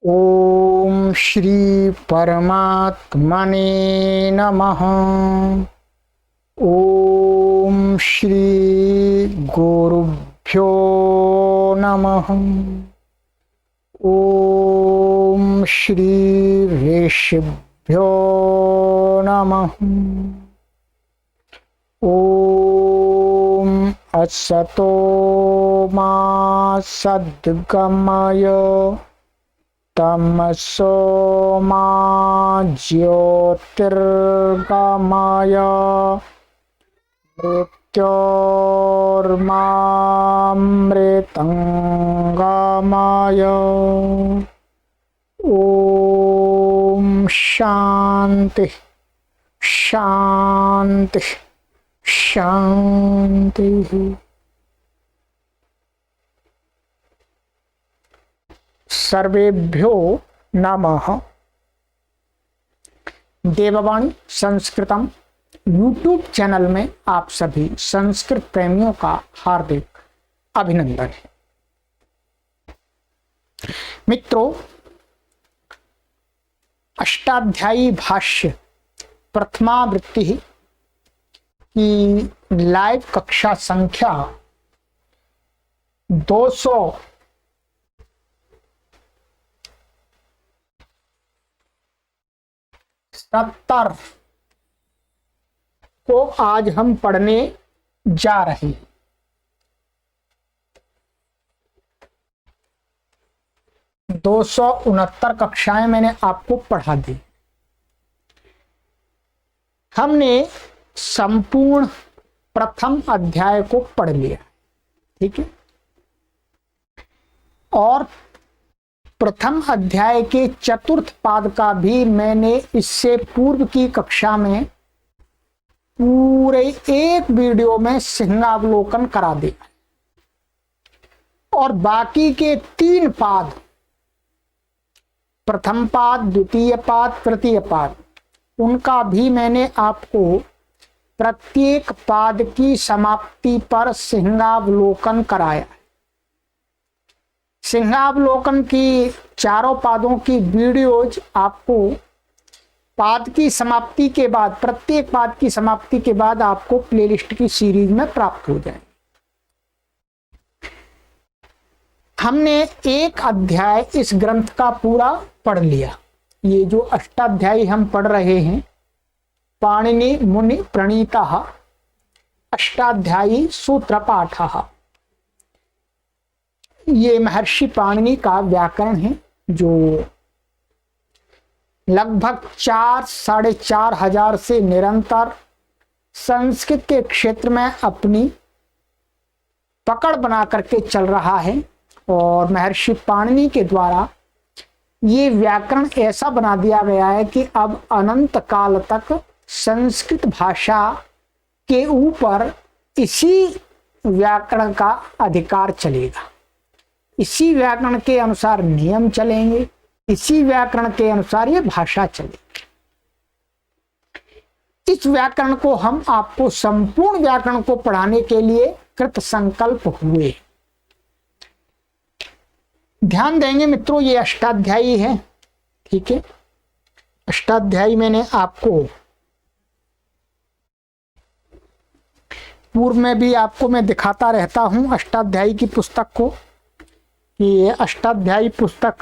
ओम श्री परमात्मने नमः। ओम श्री गुरुभ्यो नमः। ओम श्री ऋषिभ्यो नमः। ओम असतो मा सद्गमय तमसो मा ज्योतिर्गमय मृत्योर्मामृतंगमय। ओम शांति शांति शांति। सर्वेभ्यो नमः। देववाणी संस्कृतम यूट्यूब चैनल में आप सभी संस्कृत प्रेमियों का हार्दिक अभिनंदन है। मित्रों, अष्टाध्यायी भाष्य प्रथमावृत्ति की लाइव कक्षा संख्या 270 को आज हम पढ़ने जा रहे हैं। दो 269 कक्षाएं मैंने आपको पढ़ा दी। हमने संपूर्ण प्रथम अध्याय को पढ़ लिया, ठीक है। और प्रथम अध्याय के चतुर्थ पाद का भी मैंने इससे पूर्व की कक्षा में पूरे एक वीडियो में सिंहावलोकन करा दिया। और बाकी के 3 पाद, प्रथम पाद, द्वितीय पाद, तृतीय पाद, उनका भी मैंने आपको प्रत्येक पाद की समाप्ति पर सिंहावलोकन कराया। सिंहावलोकन की चारों पादों की वीडियोज आपको पाद की समाप्ति के बाद, प्रत्येक पाद की समाप्ति के बाद आपको प्लेलिस्ट की सीरीज में प्राप्त हो जाए। हमने एक अध्याय इस ग्रंथ का पूरा पढ़ लिया। ये जो अष्टाध्यायी हम पढ़ रहे हैं, पाणिनि मुनि प्रणीतः अष्टाध्यायी सूत्र पाठः, ये महर्षि पाणिनि का व्याकरण है, जो लगभग 4-4.5 हजार से निरंतर संस्कृत के क्षेत्र में अपनी पकड़ बना करके चल रहा है। और महर्षि पाणिनि के द्वारा ये व्याकरण ऐसा बना दिया गया है कि अब अनंत काल तक संस्कृत भाषा के ऊपर इसी व्याकरण का अधिकार चलेगा। इसी व्याकरण के अनुसार नियम चलेंगे, इसी व्याकरण के अनुसार ये भाषा चलेगी। इस व्याकरण को हम आपको, संपूर्ण व्याकरण को पढ़ाने के लिए कृत संकल्प हुए। ध्यान देंगे मित्रों, ये अष्टाध्यायी है, ठीक है। अष्टाध्यायी मैंने आपको पूर्व में भी आपको मैं दिखाता रहता हूं अष्टाध्यायी की पुस्तक को। ये अष्टाध्यायी पुस्तक,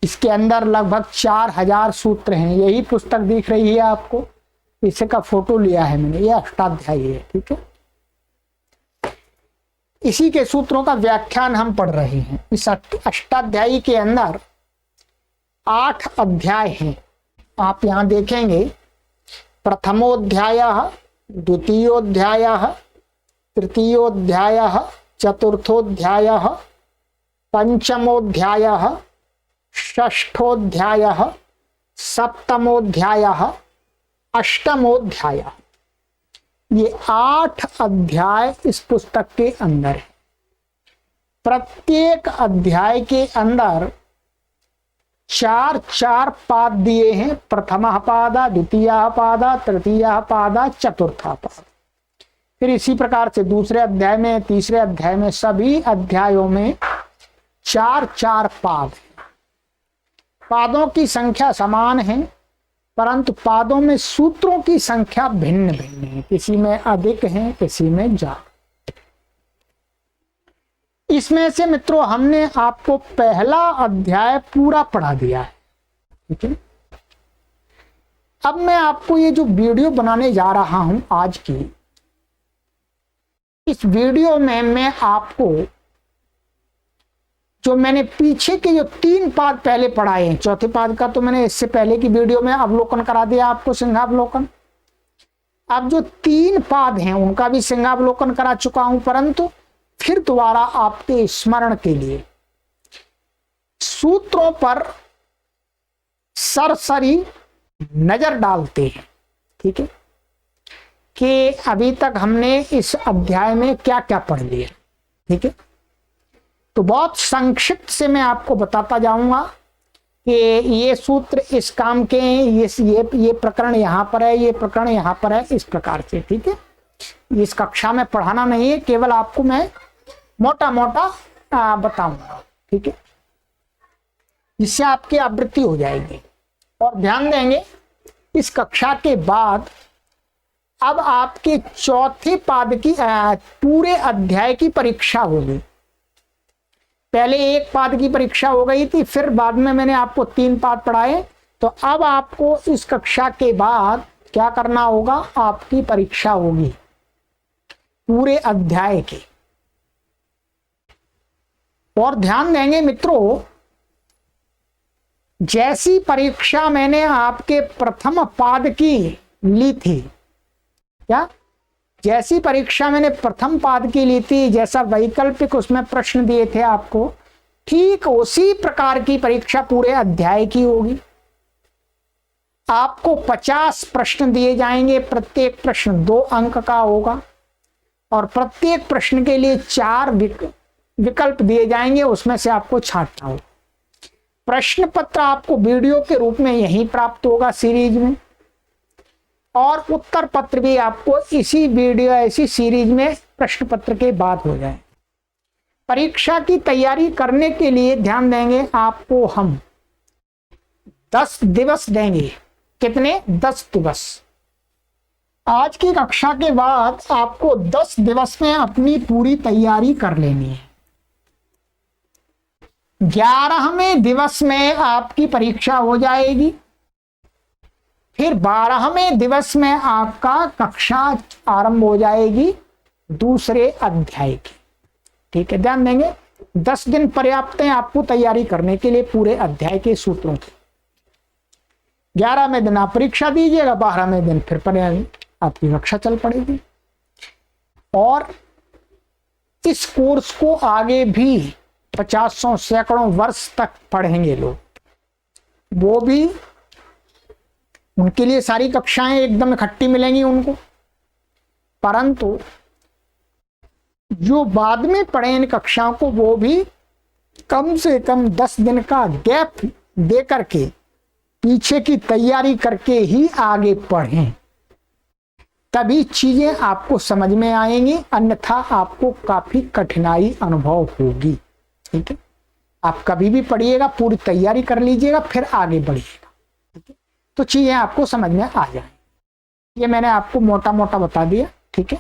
इसके अंदर लगभग 4000 सूत्र हैं। यही पुस्तक दिख रही है आपको, इसे का फोटो लिया है मैंने। ये अष्टाध्यायी है, ठीक है। इसी के सूत्रों का व्याख्यान हम पढ़ रहे हैं। इस अष्टाध्यायी के अंदर 8 अध्याय हैं। आप यहां देखेंगे, प्रथमोध्यायः, द्वितीयोध्यायः, तृतीयोध्यायः, चतुर्थोध्यायः, पंचमोध्यायः, षष्ठोध्यायः, सप्तमोध्यायः, अष्टमोध्यायः। ये 8 अध्याय इस पुस्तक के अंदर है। प्रत्येक अध्याय के अंदर 4-4 पाद दिए हैं। प्रथम पाद, द्वितीय पाद, तृतीय पाद, चतुर्थ पाद। फिर इसी प्रकार से दूसरे अध्याय में, तीसरे अध्याय में, सभी अध्यायों में 4-4 पाद। पादों की संख्या समान है, परंतु पादों में सूत्रों की संख्या भिन्न भिन्न है, किसी में अधिक है, किसी में ज्यादा। इसमें से मित्रों हमने आपको पहला अध्याय पूरा पढ़ा दिया है, ठीक है। अब मैं आपको ये जो वीडियो बनाने जा रहा हूं आज की, इस वीडियो में मैं आपको जो मैंने पीछे के जो 3 पाद पहले पढ़ाए हैं, चौथे पाद का तो मैंने इससे पहले की वीडियो में अवलोकन करा दिया आपको, सिंहावलोकन। अब जो 3 पाद हैं उनका भी सिंहावलोकन करा चुका हूं, परंतु फिर दोबारा आपके स्मरण के लिए सूत्रों पर सरसरी नजर डालते हैं, ठीक है, कि अभी तक हमने इस अध्याय में क्या क्या पढ़ लिया, ठीक है। तो बहुत संक्षिप्त से मैं आपको बताता जाऊंगा कि ये सूत्र इस काम के, ये प्रकरण यहां पर है, ये प्रकरण यहां पर है, इस प्रकार से, ठीक है। इस कक्षा में पढ़ाना नहीं है, केवल आपको मैं मोटा मोटा बताऊंगा, ठीक है, जिससे आपकी आवृत्ति हो जाएगी। और ध्यान देंगे इस कक्षा के बाद अब आपके चौथे पाद की पूरे अध्याय की परीक्षा होगी। पहले 1 पाद की परीक्षा हो गई थी, फिर बाद में मैंने आपको 3 पाद पढ़ाए, तो अब आपको इस कक्षा के बाद क्या करना होगा, आपकी परीक्षा होगी पूरे अध्याय की। और ध्यान देंगे मित्रों, जैसी परीक्षा मैंने आपके प्रथम पाद की ली थी, क्या जैसी परीक्षा मैंने प्रथम पाद की ली थी, जैसा वैकल्पिक उसमें प्रश्न दिए थे आपको, ठीक उसी प्रकार की परीक्षा पूरे अध्याय की होगी। आपको 50 प्रश्न दिए जाएंगे, प्रत्येक प्रश्न 2 अंक का होगा, और प्रत्येक प्रश्न के लिए 4 विकल्प दिए जाएंगे, उसमें से आपको छांटना होगा। प्रश्न पत्र आपको वीडियो के रूप में यहीं प्राप्त होगा सीरीज में, और उत्तर पत्र भी आपको इसी वीडियो, ऐसी सीरीज में प्रश्न पत्र के बाद हो जाए। परीक्षा की तैयारी करने के लिए ध्यान देंगे, आपको हम 10 दिवस देंगे। कितने? 10 दिवस। आज की कक्षा के बाद आपको 10 दिवस में अपनी पूरी तैयारी कर लेनी है। 11वें दिवस में आपकी परीक्षा हो जाएगी, फिर 12वें दिवस में आपका कक्षा आरंभ हो जाएगी दूसरे अध्याय की, ठीक है। ध्यान देंगे 10 दिन पर्याप्त हैं आपको तैयारी करने के लिए पूरे अध्याय के सूत्रों की। 11वें दिन आप परीक्षा दीजिएगा, 12वें दिन फिर आपकी कक्षा चल पड़ेगी। और इस कोर्स को आगे भी 50 सैकड़ों वर्ष तक पढ़ेंगे लोग, वो भी उनके लिए सारी कक्षाएं एकदम इकट्ठी मिलेंगी उनको, परंतु जो बाद में पढ़े इन कक्षाओं को वो भी कम से कम 10 दिन का गैप दे करके पीछे की तैयारी करके ही आगे पढ़ें, तभी चीजें आपको समझ में आएंगी, अन्यथा आपको काफी कठिनाई अनुभव होगी, ठीक है। आप कभी भी पढ़िएगा, पूरी तैयारी कर लीजिएगा, फिर आगे बढ़िएगा, ठीक है, तो चीजें आपको समझ में आ जाए। ये मैंने आपको मोटा मोटा बता दिया, ठीक है।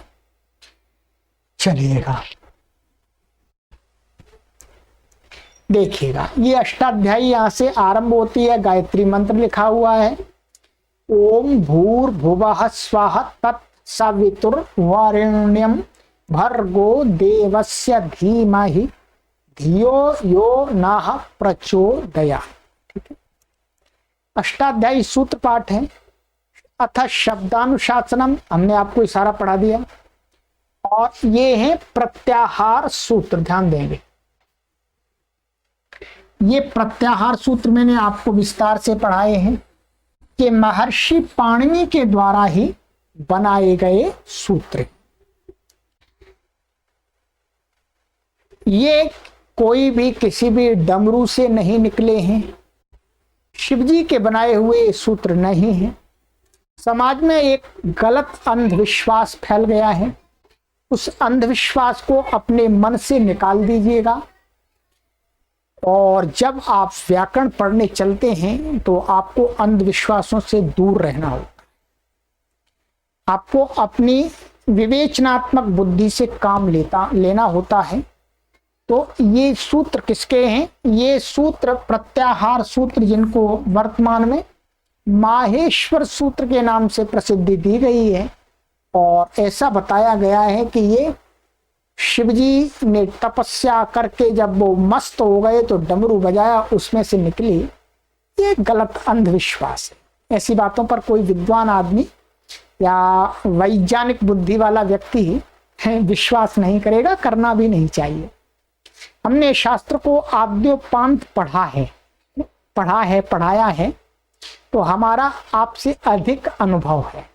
चलिएगा देखिएगा, ये अष्टाध्यायी यहां से आरंभ होती है, गायत्री मंत्र लिखा हुआ है, ओम भूर्भुवः स्वः तत्सवितुर्वरेण्यं भर्गो देवस्य धीमहि धियो यो नः प्रचोदयात्, ठीक है। अष्टाध्यायी सूत्र पाठ है। अथ शब्दानुशासनम, हमने आपको इशारा पढ़ा दिया, और ये है प्रत्याहार सूत्र। ध्यान देंगे, ये प्रत्याहार सूत्र मैंने आपको विस्तार से पढ़ाए हैं कि महर्षि पाणिनि के द्वारा ही बनाए गए सूत्र। ये कोई भी किसी भी डमरू से नहीं निकले हैं, शिवजी के बनाए हुए सूत्र नहीं हैं। समाज में एक गलत अंधविश्वास फैल गया है, उस अंधविश्वास को अपने मन से निकाल दीजिएगा और जब आप व्याकरण पढ़ने चलते हैं तो आपको अंधविश्वासों से दूर रहना होगा। आपको अपनी विवेचनात्मक बुद्धि से काम लेना होता है। तो ये सूत्र किसके हैं? ये सूत्र प्रत्याहार सूत्र, जिनको वर्तमान में माहेश्वर सूत्र के नाम से प्रसिद्धि दी गई है। और ऐसा बताया गया है कि ये शिवजी ने तपस्या करके जब वो मस्त हो गए तो डमरू बजाया, उसमें से निकली। ये गलत अंधविश्वास है। ऐसी बातों पर कोई विद्वान आदमी या वैज्ञानिक बुद्धि वाला व्यक्ति विश्वास नहीं करेगा, करना भी नहीं चाहिए। हमने शास्त्र को आद्योपांत पढ़ाया है, तो हमारा आपसे अधिक अनुभव है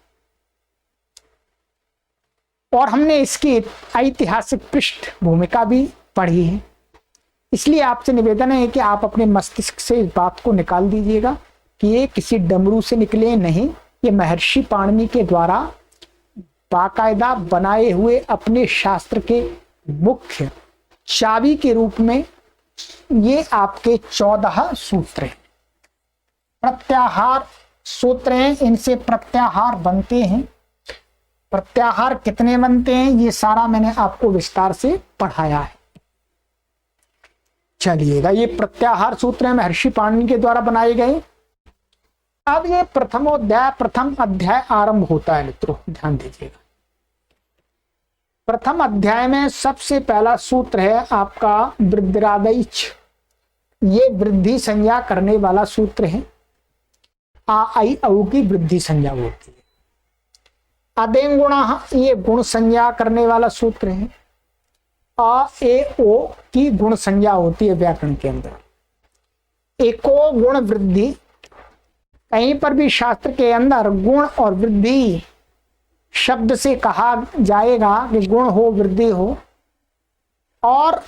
और हमने इसकी ऐतिहासिक पृष्ठभूमिका भी पढ़ी है। इसलिए आपसे निवेदन है कि आप अपने मस्तिष्क से इस बात को निकाल दीजिएगा कि ये किसी डमरू से निकले नहीं, ये महर्षि पाणिनि के द्वारा बाकायदा बनाए हुए अपने शास्त्र के मुख्य चाबी के रूप में ये आपके 14 सूत्र हैं, प्रत्याहार सूत्र हैं। इनसे प्रत्याहार बनते हैं। प्रत्याहार कितने बनते हैं ये सारा मैंने आपको विस्तार से पढ़ाया है। चलिएगा, ये प्रत्याहार सूत्र हैं, महर्षि पाणिनि के द्वारा बनाए गए। अब ये प्रथम अध्याय आरंभ होता है। मित्रों ध्यान दीजिएगा, प्रथम अध्याय में सबसे पहला सूत्र है आपका वृद्धिरादैच। ये वृद्धि संज्ञा करने वाला सूत्र है। आ आई औ की वृद्धि संज्ञा होती है। अदें गुणा, ये गुण संज्ञा करने वाला सूत्र है। आ ए ओ की गुण संज्ञा होती है व्याकरण के अंदर। एको गुण वृद्धि, कहीं पर भी शास्त्र के अंदर गुण और वृद्धि शब्द से कहा जाएगा कि गुण हो वृद्धि हो, और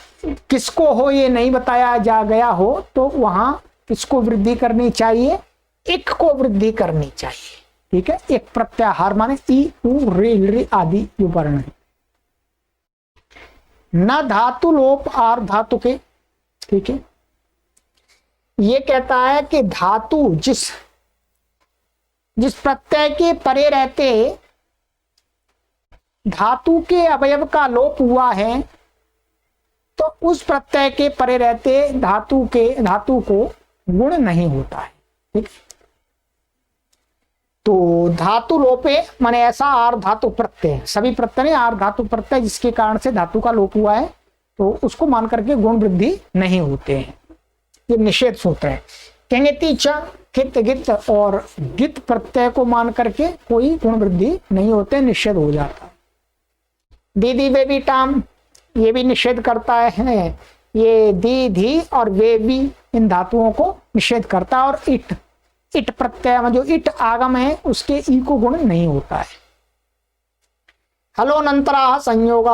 किसको हो ये नहीं बताया जा गया हो, तो वहां किसको वृद्धि करनी चाहिए? एक को वृद्धि करनी चाहिए। ठीक है, एक प्रत्याहार माने ई उ रे आदि जो वर्ण है। न धातु लोप आर धातु के। ठीक है, ये कहता है कि धातु जिस प्रत्यय के परे रहते धातु के अवयव का लोप हुआ है, तो उस प्रत्यय के परे रहते धातु को गुण नहीं होता है। ठीक, तो धातु लोपे माने ऐसा आर धातु प्रत्यय, सभी प्रत्यय ने आर धातु प्रत्यय जिसके कारण से धातु का लोप हुआ है, तो उसको मान करके गुण वृद्धि नहीं होते हैं। ये निषेध सूत्र है। कहेंगे तीचा कित गित और गित प्रत्यय को मान करके कोई गुण वृद्धि नहीं होते, निषेध हो जाता। दीदी वे भी टाम, ये भी निषेध करता है। ये दी धी और वे भी इन धातुओं को निषेध करता है। और इट प्रत्यय में जो इट आगम है उसके ई को गुण नहीं होता है। हलोनंतरा संयोग,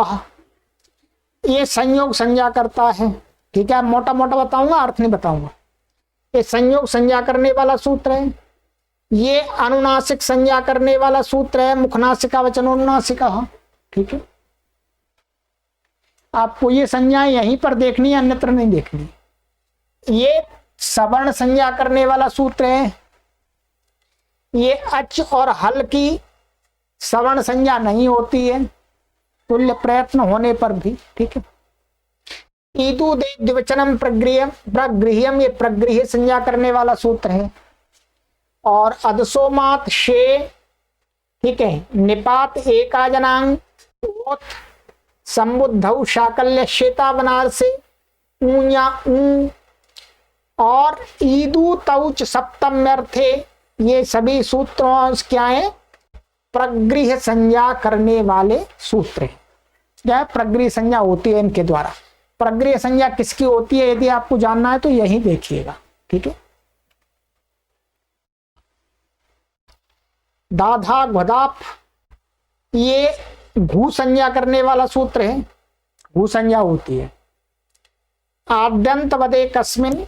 ये संयोग संज्ञा करता है। ठीक है, मोटा मोटा बताऊंगा, अर्थ नहीं बताऊंगा। ये संयोग संज्ञा करने वाला सूत्र है। ये अनुनासिक संज्ञा करने वाला सूत्र है। मुखनासिका वचनोनुनासिका। ठीक है, आपको ये संज्ञा यहीं पर देखनी है, अन्यत्र नहीं देखनी। ये सवर्ण संज्ञा करने वाला सूत्र है। ये अच और हल की सवर्ण संज्ञा नहीं होती है तुल्य प्रयत्न होने पर भी। ठीक है, ईदु द्विवचनम प्रगृह्यम, ये प्रगृह्य संज्ञा करने वाला सूत्र है। और अदसोमात शे, ठीक है, निपात एकाजनांग संबुद्धौ शाकल्य श्वेता बनारसे ऊया ऊ, और ईदु तौच सप्तम्यर्थे, ये सभी सूत्रों क्या है? प्रगृह्य संज्ञा करने वाले सूत्र हैं। क्या प्रगृह्य संज्ञा होती है इनके द्वारा। प्रगृह्य संज्ञा किसकी होती है यदि आपको जानना है तो यही देखिएगा। ठीक है, दाधा घदाप, ये घू संज्ञा करने वाला सूत्र है। घू संज्ञा होती है। आद्यंत वदे कस्मिन,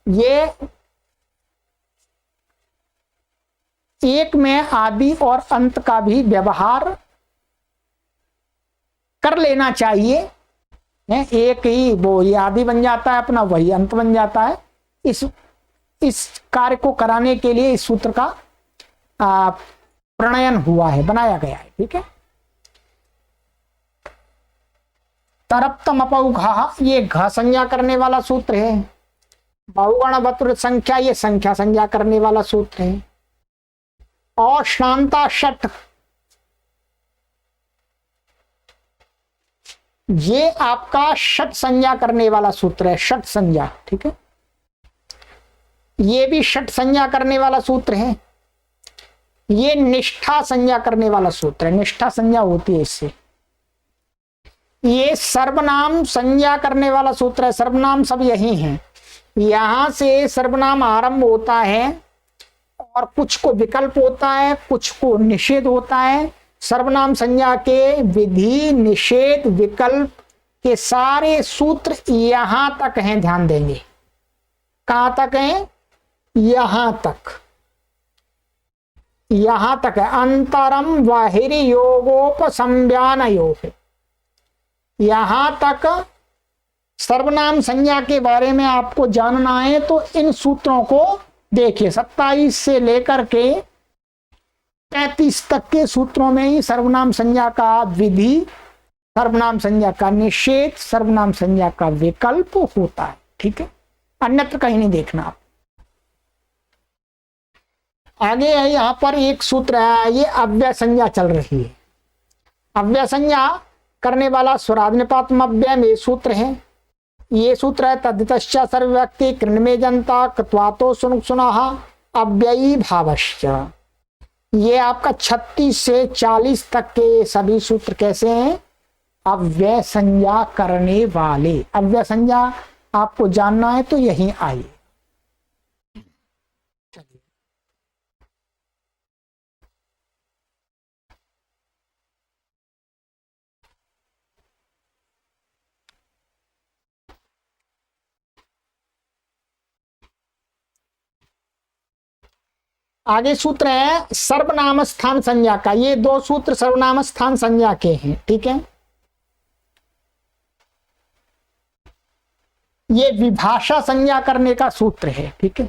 ये एक में आदि और अंत का भी व्यवहार कर लेना चाहिए। है, एक ही वो ये आदि बन जाता है अपना, वही अंत बन जाता है। इस कार्य को कराने के लिए इस सूत्र का प्रणयन हुआ है, बनाया गया है। ठीक है। तरप्तम अपौघा, ये घ संज्ञा करने वाला सूत्र है। बहुगण वक्र संख्या, ये संख्या संज्ञा करने वाला सूत्र है। और श्नांता षट, ये आपका षट संज्ञा करने वाला सूत्र है, षट संज्ञा। ठीक है। ये भी षट संज्ञा करने वाला सूत्र है। ये निष्ठा संज्ञा करने वाला सूत्र है, निष्ठा संज्ञा होती है इससे। ये सर्वनाम संज्ञा करने वाला सूत्र है। सर्वनाम सब यही हैं, यहां से सर्वनाम आरंभ होता है और कुछ को विकल्प होता है, कुछ को निषेध होता है। सर्वनाम संज्ञा के विधि, निषेध, विकल्प के सारे सूत्र यहां तक हैं, ध्यान देंगे। कहां तक हैं? यहां तक, यहां तक है। अंतरम बाहिरी योगोपसंज्ञान योग, यहां तक सर्वनाम संज्ञा के बारे में आपको जानना है तो इन सूत्रों को देखिए। 27 से लेकर के 35 तक के सूत्रों में ही सर्वनाम संज्ञा का विधि, सर्वनाम संज्ञा का निषेध, सर्वनाम संज्ञा का विकल्प होता है। ठीक है, अन्यत्र कहीं नहीं देखना आप। आगे है यहां पर एक सूत्र है, ये अव्यय संज्ञा चल रही है। अव्यय संज्ञा करने वाला स्वराज्ञपात्म अव्यय में सूत्र है। ये सूत्र है तद्धितश्च सर्वव्यक्ति कृण्मे जनता कृत्वातो सुनः अव्ययी भावश्च। ये आपका 36 से 40 तक के सभी सूत्र कैसे हैं? अव्यय संज्ञा करने वाले। अव्यय संज्ञा आपको जानना है तो यहीं आइए। आगे सूत्र है सर्वनाम स्थान संज्ञा का। ये दो सूत्र सर्वनाम स्थान संज्ञा के हैं। ठीक है, ये विभाषा संज्ञा करने का सूत्र है। ठीक है,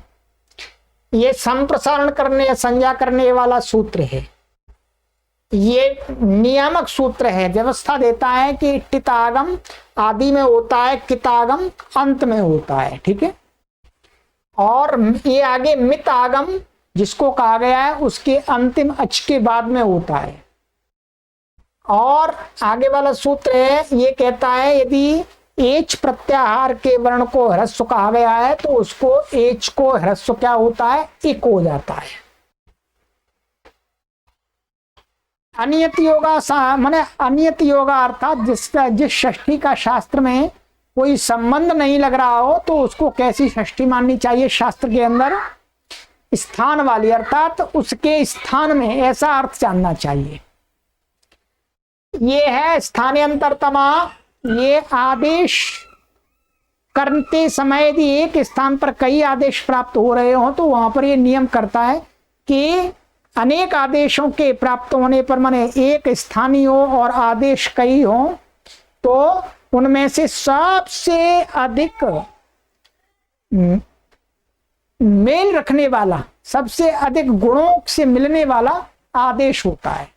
ये संप्रसारण करने संज्ञा करने वाला सूत्र है। ये नियामक सूत्र है, व्यवस्था देता है कि टितागम आदि में होता है, कितागम अंत में होता है। ठीक है, और ये आगे मित आगम जिसको कहा गया है उसके अंतिम अच के बाद में होता है। और आगे वाला सूत्र है, ये कहता है यदि एच प्रत्याहार के वर्ण को ह्रस्व कहा गया है तो उसको एच को ह्रस्व क्या होता है? इक हो जाता है। अनियत योगा माने अनियत योगा अर्थात जिस षष्ठी का शास्त्र में कोई संबंध नहीं लग रहा हो तो उसको कैसी षष्ठी माननी चाहिए? शास्त्र के अंदर स्थान वाली, अर्थात उसके स्थान में, ऐसा अर्थ जानना चाहिए। ये है स्थानांतरतमा। ये आदेश करते समय यदि एक स्थान पर कई आदेश प्राप्त हो रहे हो तो वहां पर ये नियम करता है कि अनेक आदेशों के प्राप्त होने पर, माने एक स्थानीय हो और आदेश कई हो, तो उनमें से सबसे अधिक मेल रखने वाला, सबसे अधिक गुणों से मिलने वाला आदेश होता है।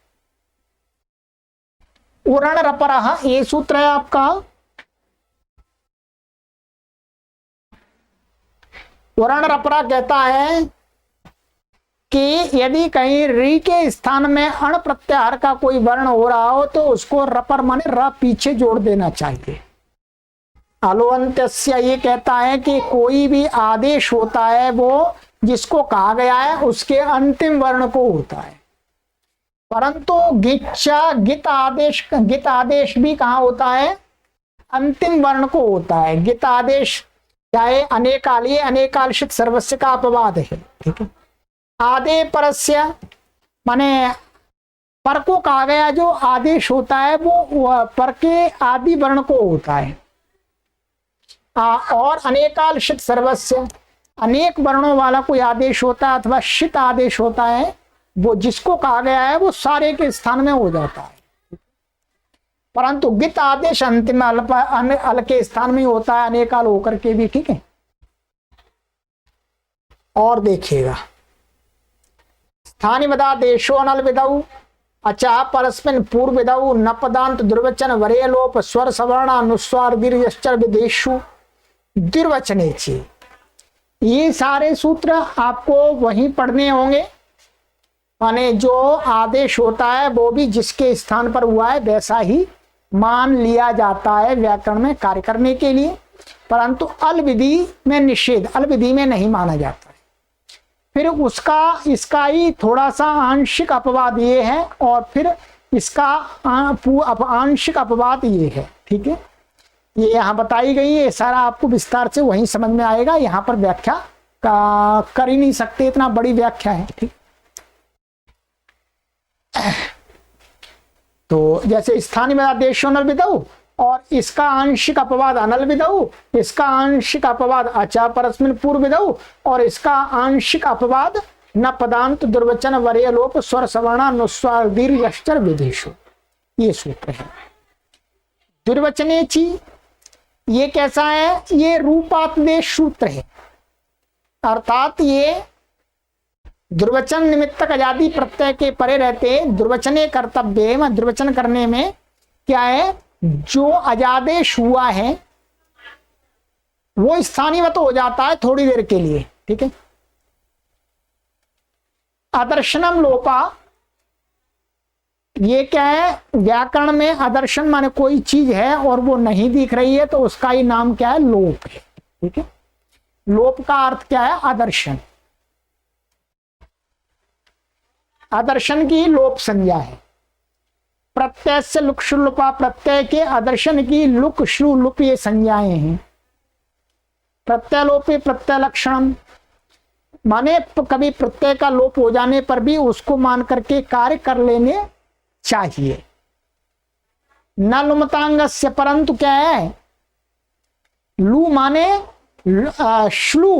उरण रपरः, ये सूत्र है आपका। उरण रपरा कहता है कि यदि कहीं री के स्थान में अण प्रत्याहार का कोई वर्ण हो रहा हो तो उसको रपर माने र पीछे जोड़ देना चाहिए। अलोअंत्यस्य, ये कहता है कि कोई भी आदेश होता है वो जिसको कहा गया है उसके अंतिम वर्ण को होता है। परंतु गिच्चा गित आदेश भी कहाँ होता है? अंतिम वर्ण को होता है। गित आदेश चाहे अनेकाल, ये अनेकालशित सर्वस्व का अपवाद है। ठीक है, आदे परस्य माने पर को कहा गया जो आदेश होता है वो पर के आदि वर्ण को होता है। और अनेकालशित सर्वस्व, अनेक वर्णों वाला कोई आदेश होता है अथवा शित आदेश होता है, वो जिसको कहा गया है वो सारे के स्थान में हो जाता है। परंतु गित आदेश अंतिम अल के स्थान में होता है, अनेकाल होकर के भी। ठीक है, और देखिएगा स्थानीय पदादेशो अनल विदौ अचा परस्मिन पूर्व विदौ न पदांत दुर्वचन वरे लोप स्वर सवर्ण अनुस्वार दीर्घश्चर विदेशु दुर्वचने ची। ये सारे सूत्र आपको वहीं पढ़ने होंगे, माने जो आदेश होता है वो भी जिसके स्थान पर हुआ है वैसा ही मान लिया जाता है व्याकरण में कार्य करने के लिए, परंतु अल विधि में निषेध, अल विधि में नहीं माना जाता है। फिर उसका इसका ही थोड़ा सा आंशिक अपवाद ये है, और फिर इसका आंशिक अपवाद ये है। ठीक है, ये यहाँ बताई गई है, सारा आपको विस्तार से वहीं समझ में आएगा, यहाँ पर व्याख्या कर ही नहीं सकते, इतना बड़ी व्याख्या है। ठीक, तो जैसे स्थानीय आदेश अनल विदौ और इसका आंशिक अपवाद अनल विदौ, इसका आंशिक अपवाद अचा परस्मिन पूर्व विदौ और इसका आंशिक अपवाद न पदांत दुर्वचन वरीय लोप स्वर सवर्ण अनुस्वार दीर्घश्चर विदेशु, ये सूत्र है। दुर्वचने ची ये कैसा है, ये रूपात्देश सूत्र है, अर्थात ये दुर्वचन निमित्तक आजादी प्रत्यय के परे रहते दुर्वचने कर्तव्य में, दुर्वचन करने में क्या है, जो अजादेश हुआ है वो स्थानीयवत हो जाता है थोड़ी देर के लिए। ठीक है, आदर्शनम लोपा, ये क्या है, व्याकरण में आदर्शन माने कोई चीज है और वो नहीं दिख रही है तो उसका ही नाम क्या है, लोप है। ठीक है, लोप का अर्थ क्या है, आदर्शन, आदर्शन की लोप संज्ञा है। प्रत्यय से लुक शुलुपा, प्रत्यय के आदर्शन की लुक श्रु लुप ये संज्ञाएं हैं। प्रत्यय लोपे प्रत्यय लक्षणम, माने कभी प्रत्यय का लोप हो जाने पर भी उसको मान करके कार्य कर लेने चाहिए। न लुमतांग से, परंतु क्या है, लू माने श्लू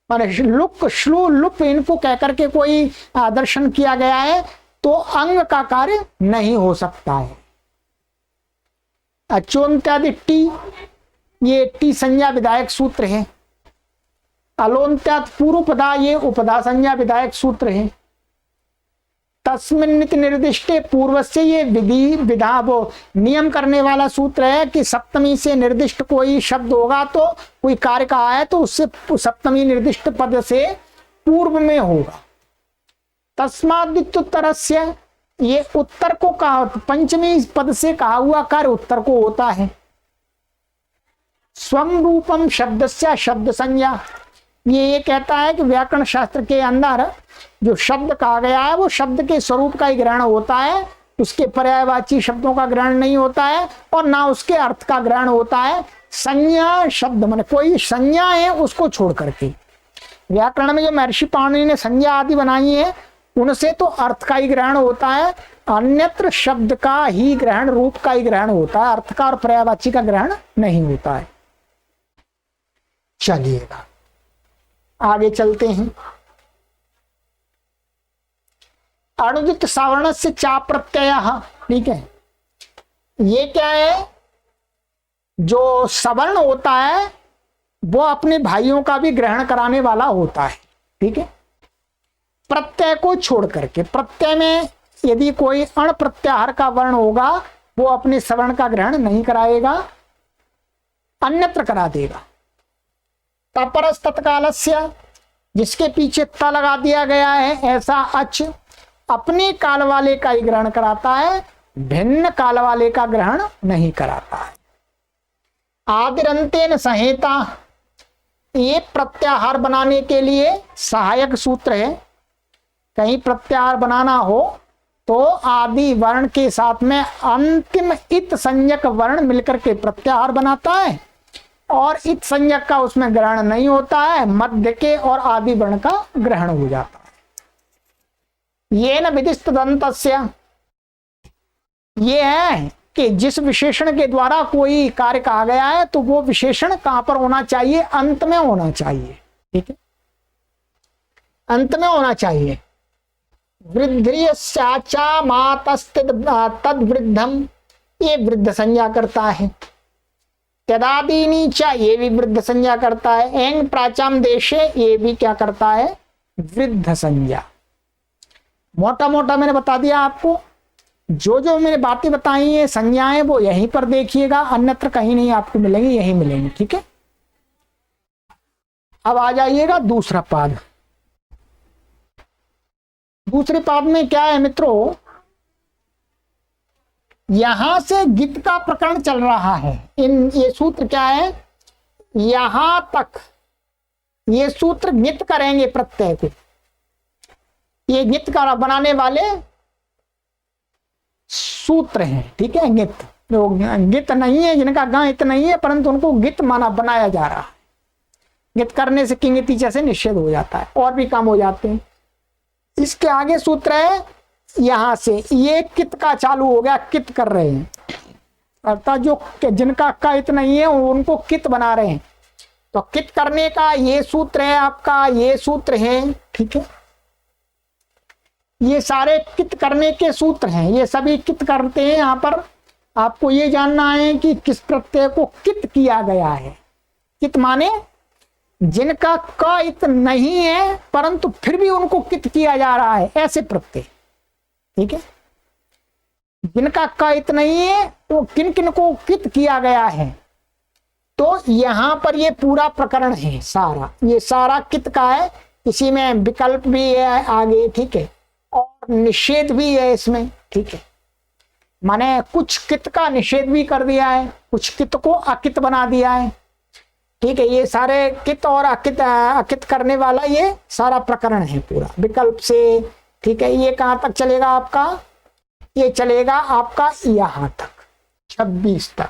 माने लुक श्लू लुप, इनको कहकर के कोई आदर्शन किया गया है तो अंग का कार्य नहीं हो सकता है। अचोन्त्यादि टी, ये टी संज्ञा विधायक सूत्र है। अलोन्त्याद पूर्व पदा, ये उपदा संज्ञा विधायक सूत्र है। तस्मिन् नित्य निर्दिष्टे पूर्व से, ये विधि विधा वो नियम करने वाला सूत्र है कि सप्तमी से निर्दिष्ट कोई शब्द होगा तो कोई कार्य कहा है तो उससे सप्तमी निर्दिष्ट पद से पूर्व में होगा। तस्माद्युत्तरस्य, ये उत्तर को कहा, पंचमी पद से कहा हुआ कार्य उत्तर को होता है। स्वम रूपम शब्दस्य शब्द संज्ञा, ये कहता है कि व्याकरण शास्त्र के अंदर जो शब्द कहा गया है वो शब्द के स्वरूप का ही ग्रहण होता है, उसके पर्यायवाची शब्दों का ग्रहण नहीं होता है और ना उसके अर्थ का ग्रहण होता है। संज्ञा शब्द माने कोई संज्ञा है उसको छोड़ करके, व्याकरण में जो महर्षि पाणिनि ने संज्ञा आदि बनाई है उनसे तो अर्थ का ही ग्रहण होता है, अन्यत्र शब्द का ही ग्रहण, रूप का ही ग्रहण होता है, अर्थ का और पर्यायवाची का ग्रहण नहीं होता है। चलिएगा आगे चलते हैं। अनुदित सावर्ण से चा प्रत्यय, ठीक है, ये क्या है, जो सवर्ण होता है वो अपने भाइयों का भी ग्रहण कराने वाला होता है। ठीक है, प्रत्यय को छोड़ करके, प्रत्यय में यदि कोई अण प्रत्याहार का वर्ण होगा वो अपने सवर्ण का ग्रहण नहीं कराएगा, अन्यत्र करा देगा। तपरस तत्कालस्य, जिसके पीछे त लगा दिया गया है, ऐसा अच अपने काल वाले का ही ग्रहण कराता है, भिन्न काल वाले का ग्रहण नहीं कराता है। आदिरंतेन संहिता, ये प्रत्याहार बनाने के लिए सहायक सूत्र है। कहीं प्रत्याहार बनाना हो तो आदि वर्ण के साथ में अंतिम इत संज्ञक वर्ण मिलकर के प्रत्याहार बनाता है, और इत संज्ञक का उसमें ग्रहण नहीं होता है, मध्य के और आदि वर्ण का ग्रहण हो जाता है। ये न विदिष्ट दंतस्य, ये है कि जिस विशेषण के द्वारा कोई कार्य कहा गया है तो वो विशेषण कहां पर होना चाहिए, अंत में होना चाहिए। ठीक है, अंत में होना चाहिए। वृद्धिर्यस्याचा मातस्तिद तद वृद्धम, ये वृद्ध संज्ञा करता है। तदादीनी चा, ये भी वृद्ध संज्ञा करता है। एंग प्राचाम देशे, ये भी क्या करता है, वृद्ध संज्ञा। मोटा मोटा मैंने बता दिया आपको, जो जो मैंने बातें बताई है संज्ञाएं वो यहीं पर देखिएगा, अन्यत्र कहीं नहीं आपको मिलेंगी, यहीं मिलेंगी। ठीक है, अब आ जाइएगा दूसरा पाद। दूसरे पाद में क्या है मित्रों, यहां से गित का प्रकरण चल रहा है। ये सूत्र क्या है, यहां तक ये सूत्र गित करेंगे प्रत्यय को, ये गित का बनाने वाले सूत्र हैं। ठीक है, गित तो गित नहीं है, जिनका गायित नहीं है, परंतु उनको गित माना बनाया जा रहा है। गित करने से किंगति जैसे निषेध हो जाता है, और भी काम हो जाते हैं। इसके आगे सूत्र है, यहां से ये कित का चालू हो गया, कित कर रहे हैं, अर्थात जो जिनका कित नहीं है उनको कित बना रहे हैं। तो कित करने का ये सूत्र है आपका, ये सूत्र है। ठीक है, ये सारे कित करने के सूत्र हैं, ये सभी कित करते हैं। यहां पर आपको ये जानना है कि किस प्रत्यय को कित किया गया है। कित माने जिनका क इत नहीं है परंतु फिर भी उनको कित किया जा रहा है, ऐसे प्रत्यय। ठीक है, जिनका क इत नहीं है तो किन किन को कित किया गया है। तो यहां पर ये पूरा प्रकरण है सारा, ये सारा कित का है। इसी में विकल्प भी है आगे। ठीक है, और निषेध भी है इसमें। ठीक है, माने कुछ कित का निषेध भी कर दिया है, कुछ कित को अकित बना दिया है। ठीक है, ये सारे कित और अकित करने वाला ये सारा प्रकरण है पूरा विकल्प से। ठीक है, ये कहां तक चलेगा आपका, ये चलेगा आपका यहां तक 26 तक।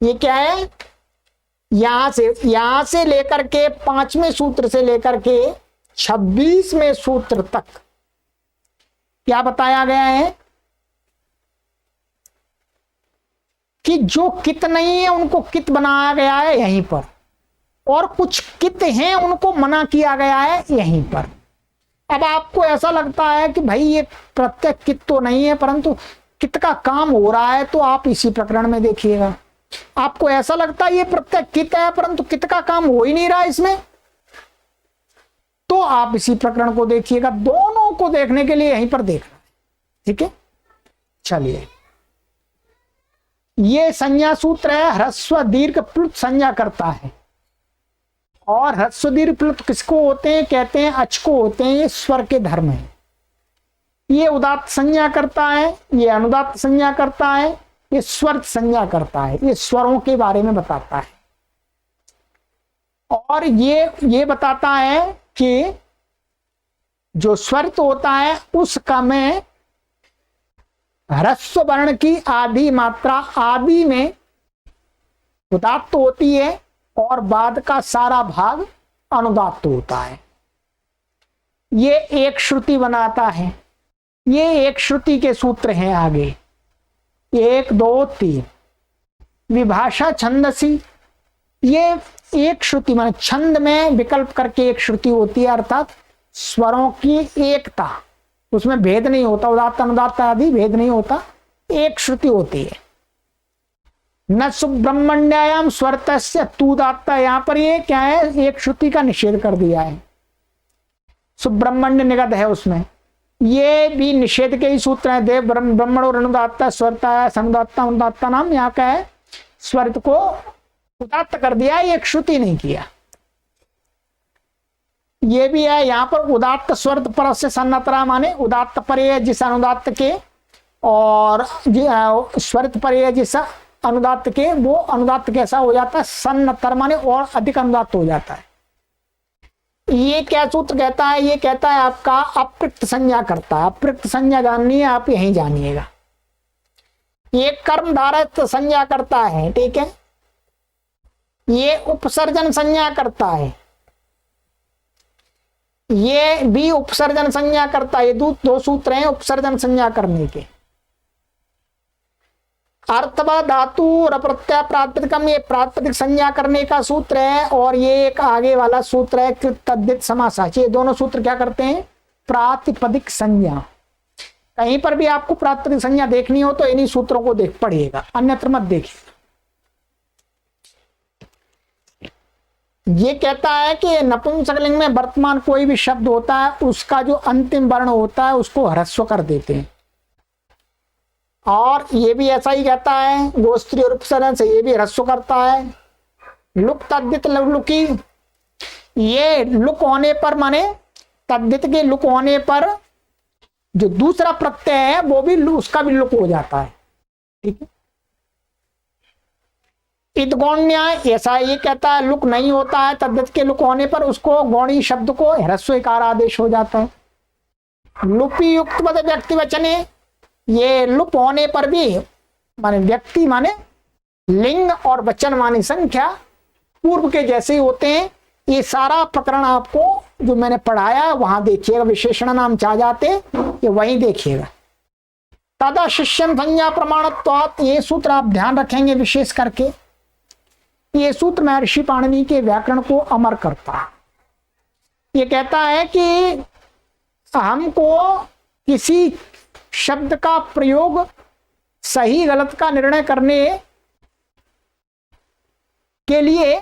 ये क्या है, यहां से लेकर के 5वें सूत्र से लेकर के 26वें सूत्र तक क्या बताया गया है कि जो कित नहीं है उनको कित बनाया गया है यहीं पर, और कुछ कित हैं उनको मना किया गया है यहीं पर। अब आपको ऐसा लगता है कि भाई ये प्रत्यय कित तो नहीं है परंतु कित का काम हो रहा है, तो आप इसी प्रकरण में देखिएगा। आपको ऐसा लगता है ये प्रत्यय कित है परंतु कित का काम हो ही नहीं रहा इसमें, तो आप इसी प्रकरण को देखिएगा। दोनों को देखने के लिए यहीं पर देखना है। ठीक है, चलिए, ये संज्ञा सूत्र है, ह्रस्व दीर्घ प्लुत संज्ञा करता है। और ह्रस्व दीर्घ प्लुत किसको होते हैं, कहते हैं अच को होते हैं। ये स्वर के धर्म है। ये उदात्त संज्ञा करता है, ये अनुदात्त संज्ञा करता है, ये स्वर संज्ञा करता है। ये स्वरों के बारे में बताता है। और ये बताता है कि जो स्वरित होता है उसका में ह्रस्व वर्ण की आधी मात्रा आदि में उदात्त होती है और बाद का सारा भाग अनुदात्त होता है। ये एक श्रुति बनाता है। ये एक श्रुति के सूत्र हैं आगे 1 2 3। विभाषा छंदसी, ये एक श्रुति माने छंद में विकल्प करके एक श्रुति होती है, अर्थात स्वरों की एकता, उसमें भेद नहीं होता, उदात्त अनुदात्त आदि भेद नहीं होता, एक श्रुति होती है। न सुब्रह्मण्यायाम स्वरतस्य तुदात्त, यहां पर ये क्या है, एक श्रुति का निषेध कर दिया है। सुब्रह्मण्य निगत है उसमें, ये भी निषेध के ही सूत्र है। देव ब्रह्मण और अनुदात्त स्वरता सनुदात्त अनुदात्त नाम, यहाँ का है स्वरित को उदात्त कर दिया, एक श्रुति नहीं किया। ये भी है यहाँ पर उदात्त स्वर्त पर से सन्नतरा माने उदात्त परे जिस अनुदात्त के, और स्वरित परे जिस अनुदात्त के, वो अनुदात्त कैसा हो जाता है, सन्नतर माने और अधिक अनुदात्त हो जाता है। ये क्या सूत्र कहता है, ये कहता है आपका अप्रयुक्त संज्ञा करता है। अप्रयुक्त संज्ञा जाननी है आप, यहीं जानिएगा। ये कर्म धारक संज्ञा करता है। ठीक है, ये उपसर्जन संज्ञा करता है, ये भी उपसर्जन संज्ञा करता है। ये दो सूत्र हैं उपसर्जन संज्ञा करने के। अर्थवा धातु और प्रत्यय प्रातिपदिकम, ये प्रातिपदिक संज्ञा करने का सूत्र है, और ये एक आगे वाला सूत्र है कृत तद्धित समासाच। ये दोनों सूत्र क्या करते हैं? प्रातिपदिक संज्ञा। कहीं पर भी आपको प्रातिपदिक संज्ञा देखनी हो तो इन्हीं सूत्रों को देख पढ़िएगा, अन्यत्र मत देखिए। ये कहता है कि नपुंसकलिंग में वर्तमान कोई भी शब्द होता है उसका जो अंतिम वर्ण होता है उसको ह्रस्व कर देते हैं, और ये भी ऐसा ही कहता है गोस्त्री और उपसर्जन से, ये भी ह्रस्व करता है। लुक तद्धित लुकी, ये लुक होने पर माने तद्धित के लुक होने पर जो दूसरा प्रत्यय है वो भी उसका भी लुक हो जाता है, ठीक है। इदगौण्य ऐसा ये कहता है लुक नहीं होता है, तद्धित के लुक होने पर उसको गौणी शब्द को ह्रस्व इकार आदेश हो जाता है। लुपी युक्त पद व्यक्ति वचने, ये लुप होने पर भी माने व्यक्ति माने लिंग और वचन माने संख्या पूर्व के जैसे ही होते हैं। ये सारा प्रकरण आपको जो मैंने पढ़ाया वहां देखिएगा, विशेषण नाम चाह जाते ये वहीं देखिएगा। तदा शिष्यम संज्ञा प्रमाणत्वात्, ये सूत्र आप ध्यान रखेंगे विशेष करके। ये सूत्र महर्षि पाणिनि के व्याकरण को अमर करता है। ये कहता है कि हमको किसी शब्द का प्रयोग सही गलत का निर्णय करने के लिए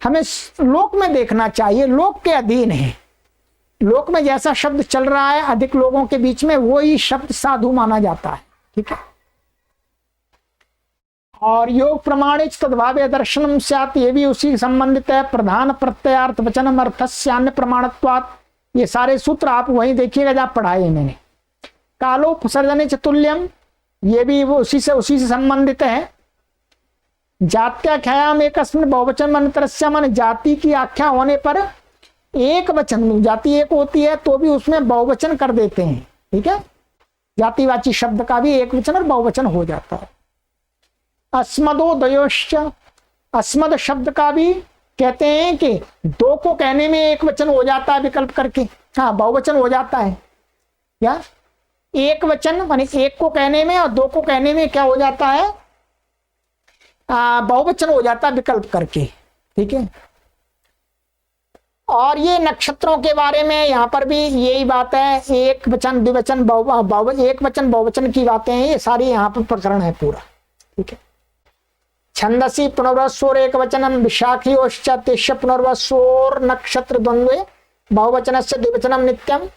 हमें लोक में देखना चाहिए, लोक के अधीन है। लोक में जैसा शब्द चल रहा है अधिक लोगों के बीच में वही शब्द साधु माना जाता है, ठीक है। और योग प्रमाणित तद्भाव्य दर्शनम स्यात्, ये भी उसी संबंधित है। प्रधान प्रत्ययार्थ वचनम अर्थस्यान्य प्रमाणत्वात्, ये सारे सूत्र आप वहीं देखिएगा जहाँ पढ़ाए मैंने। कालोपसर्जने चतुल्यम, ये भी वो उसी से संबंधित है। जात्याख्यायाम एकस्मिन् बहुवचन मंत्रस्य, मन जाति की आख्या होने पर एक वचन, जाति एक होती है तो भी उसमें बहुवचन कर देते हैं, ठीक है। जातिवाची शब्द का भी एक वचन और बहुवचन हो जाता है। अस्मदोदयोश्च, अस्मद शब्द का भी कहते हैं कि दो को कहने में एक वचन हो जाता है विकल्प करके, हाँ बहुवचन हो जाता है। या एक वचन माने एक को कहने में और दो को कहने में क्या हो जाता है? बहुवचन हो जाता है विकल्प करके, ठीक है। और ये नक्षत्रों के बारे में यहाँ पर भी यही बात है, एक वचन द्विवचन एक वचन बहुवचन की बातें हैं, ये सारी यहाँ पर प्रकरण है पूरा, ठीक है। छंदसी पुनर्वस्वर एक वचनम विशाखियोश्च तिष्य पुनर्वस्वर नक्षत्र द्वंद्वे बहुवचनस्य द्विवचनम नित्यम,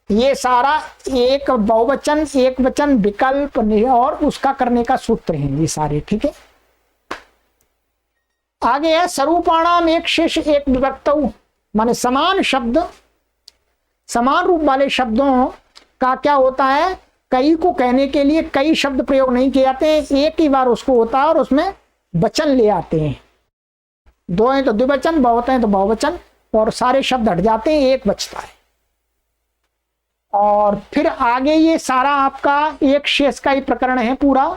ये सारा एक बहुवचन एक वचन विकल्प और उसका करने का सूत्र है ये सारे, ठीक है। आगे है स्वरूपाणाम एक शेष एक विभक्त, माने समान शब्द समान रूप वाले शब्दों का क्या होता है, कई को कहने के लिए कई शब्द प्रयोग नहीं किए जाते हैं, एक ही बार उसको होता है और उसमें वचन ले आते हैं। दो हैं तो द्विवचन, बहुत हैं तो बहुवचन, और सारे शब्द हट जाते हैं, एक बचता है। और फिर आगे ये सारा आपका एक शेष का ही प्रकरण है पूरा,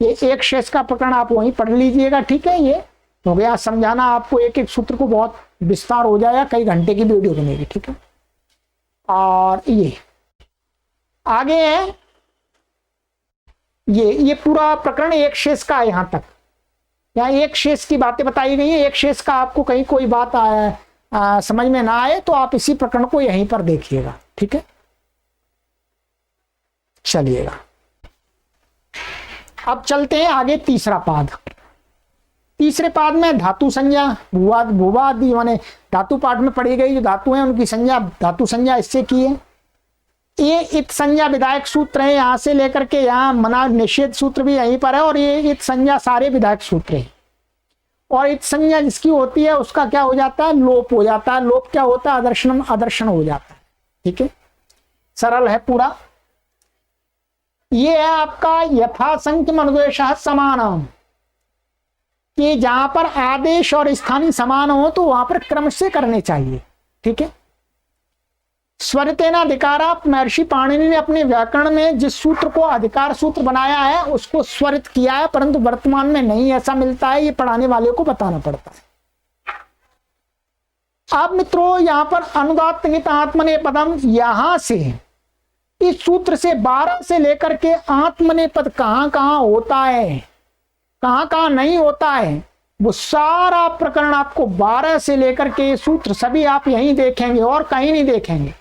ये एक शेष का प्रकरण आप वहीं पढ़ लीजिएगा, ठीक है। ये हो गया समझाना आपको, एक एक सूत्र को बहुत विस्तार हो जाएगा, कई घंटे की वीडियो बनेगी, ठीक है। और ये आगे है ये पूरा प्रकरण एक शेष का है, यहां तक यहाँ एक शेष की बातें बताई गई है। एक शेष का आपको कहीं कोई बात समझ में ना आए तो आप इसी प्रकरण को यहीं पर देखिएगा, ठीक है। चलिएगा अब चलते हैं आगे तीसरा पाद। तीसरे पाद में धातु संज्ञा भूवादि माने धातु पाठ में पढ़ी गई जो धातु हैं उनकी संज्ञा, धातु संज्ञा इससे की है। ये इत संज्ञा विधायक सूत्र है, यहां से लेकर के यहाँ मना निषेध सूत्र भी यहीं पर है, और ये इत संज्ञा सारे विधायक सूत्र है। और इत संज्ञा जिसकी होती है उसका क्या हो जाता है, लोप हो जाता है। लोप क्या होता है, आदर्शनम आदर्शन हो जाता है, ठीक है। सरल है पूरा। ये है आपका यथासंख्य अनुदेश समान, कि जहां पर आदेश और स्थानीय समान हो तो वहां पर क्रम से करने चाहिए, ठीक है। स्वरितेना अधिकारा, महर्षि पाणिनि ने अपने व्याकरण में जिस सूत्र को अधिकार सूत्र बनाया है उसको स्वरित किया है, परंतु वर्तमान में नहीं ऐसा मिलता है, ये पढ़ाने वाले को बताना पड़ता है। अब मित्रों यहां पर अनुदात आत्मने पदम, यहां से इस सूत्र से 12 से लेकर के आत्मने पद कहां कहां होता है कहाँ कहाँ नहीं होता है, वो सारा प्रकरण आपको 12 से लेकर के सूत्र सभी आप यहीं देखेंगे और कहीं नहीं देखेंगे।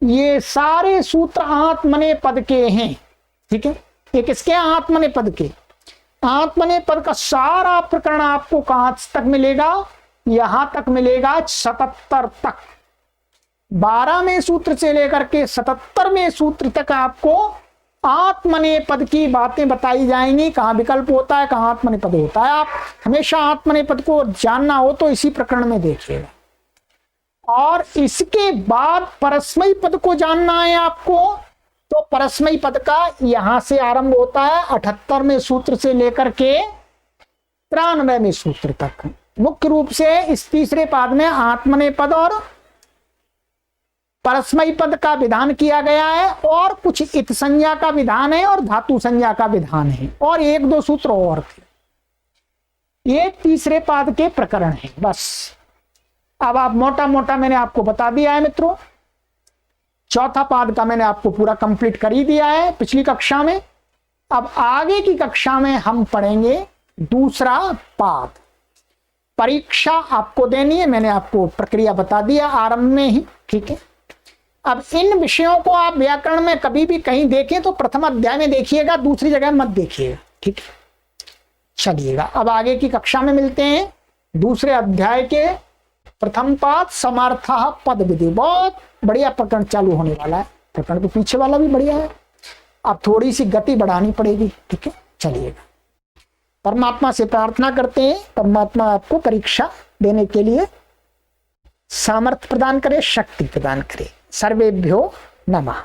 ये सारे सूत्र आत्मनेपद के हैं, ठीक है। ये किसके? आत्मनेपद के। आत्मनेपद का सारा प्रकरण आपको कहां तक मिलेगा? यहां तक मिलेगा 77 तक। 12वें सूत्र से लेकर के 77वें सूत्र तक आपको आत्मनेपद की बातें बताई जाएंगी। कहां विकल्प होता है, कहां आत्मनेपद होता है। आप हमेशा आत्मनेपद को जानना हो तो इसी प्रकरण में देखिएगा। और इसके बाद परस्मयी पद को जानना है आपको, तो परस्मयी पद का यहां से आरंभ होता है 78वें सूत्र से लेकर के 93वें सूत्र तक। मुख्य रूप से इस तीसरे पाद में आत्मनेपद और परस्मयी पद का विधान किया गया है, और कुछ इत संज्ञा का विधान है और धातु संज्ञा का विधान है, और एक दो सूत्र और थे। ये तीसरे पाद के प्रकरण है। बस अब आप मोटा मोटा मैंने आपको बता दिया है मित्रों। चौथा पाद का मैंने आपको पूरा कंप्लीट कर ही दिया है पिछली कक्षा में। अब आगे की कक्षा में हम पढ़ेंगे दूसरा पाद। परीक्षा आपको देनी है, मैंने आपको प्रक्रिया बता दिया आरंभ में ही, ठीक है। अब इन विषयों को आप व्याकरण में कभी भी कहीं देखें तो प्रथम अध्याय में देखिएगा, दूसरी जगह मत देखिएगा, ठीक है। चलिएगा, अब आगे की कक्षा में मिलते हैं दूसरे अध्याय के प्रथम पाद समर्थ पद विधि। बहुत बढ़िया प्रकरण चालू होने वाला है। प्रकरण तो पीछे वाला भी बढ़िया है, अब थोड़ी सी गति बढ़ानी पड़ेगी, ठीक है। चलिएगा, परमात्मा से प्रार्थना करते हैं, परमात्मा आपको परीक्षा देने के लिए सामर्थ्य प्रदान करे, शक्ति प्रदान करे। सर्वेभ्यो नमः।